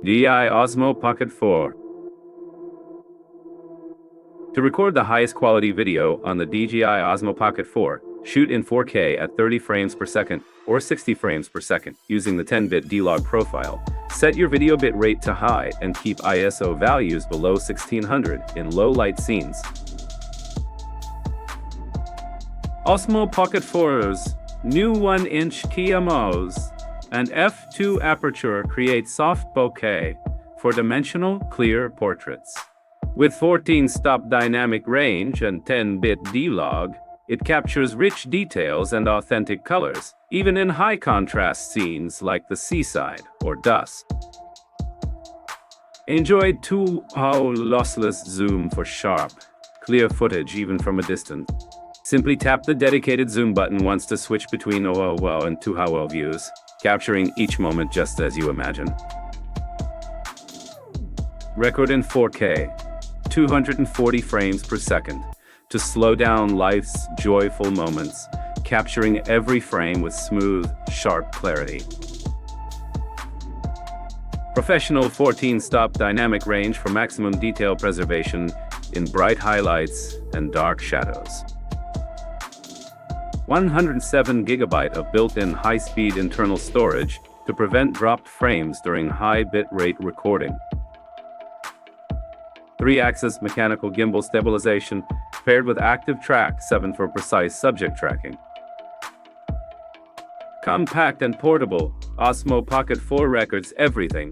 DJI Osmo Pocket 4. To record the highest quality video on the DJI Osmo Pocket 4, shoot in 4K at 30 frames per second or 60 frames per second using the 10-bit D-Log profile. Set your video bit rate to high and keep ISO values below 1600 in low light scenes. Osmo Pocket 4's new 1-inch CMOS and f2 aperture create soft bokeh for dimensional, clear portraits. With 14-stop dynamic range and 10-bit D-Log, it captures rich details and authentic colors, even in high-contrast scenes like the seaside or dusk. Enjoy 2-hour lossless zoom for sharp, clear footage even from a distance. Simply tap the dedicated zoom button once to switch between OOO and 2-hour views, capturing each moment just as you imagine. Record in 4K, 240 frames per second, to slow down life's joyful moments, capturing every frame with smooth, sharp clarity. Professional 14-stop dynamic range for maximum detail preservation in bright highlights and dark shadows. 107 GB of built-in high-speed internal storage to prevent dropped frames during high bit-rate recording. 3-axis mechanical gimbal stabilization paired with active track 7 for precise subject tracking. Compact and portable, Osmo Pocket 4 records everything,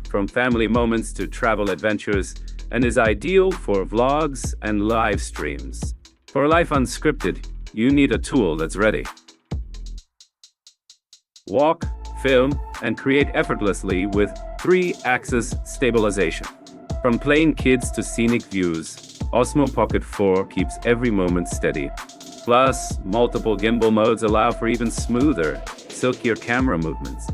from family moments to travel adventures, and is ideal for vlogs and live streams. For life unscripted, you need a tool that's ready. Walk, film, and create effortlessly with 3-axis stabilization. From playing kids to scenic views, Osmo Pocket 4 keeps every moment steady. Plus, multiple gimbal modes allow for even smoother, silkier camera movements.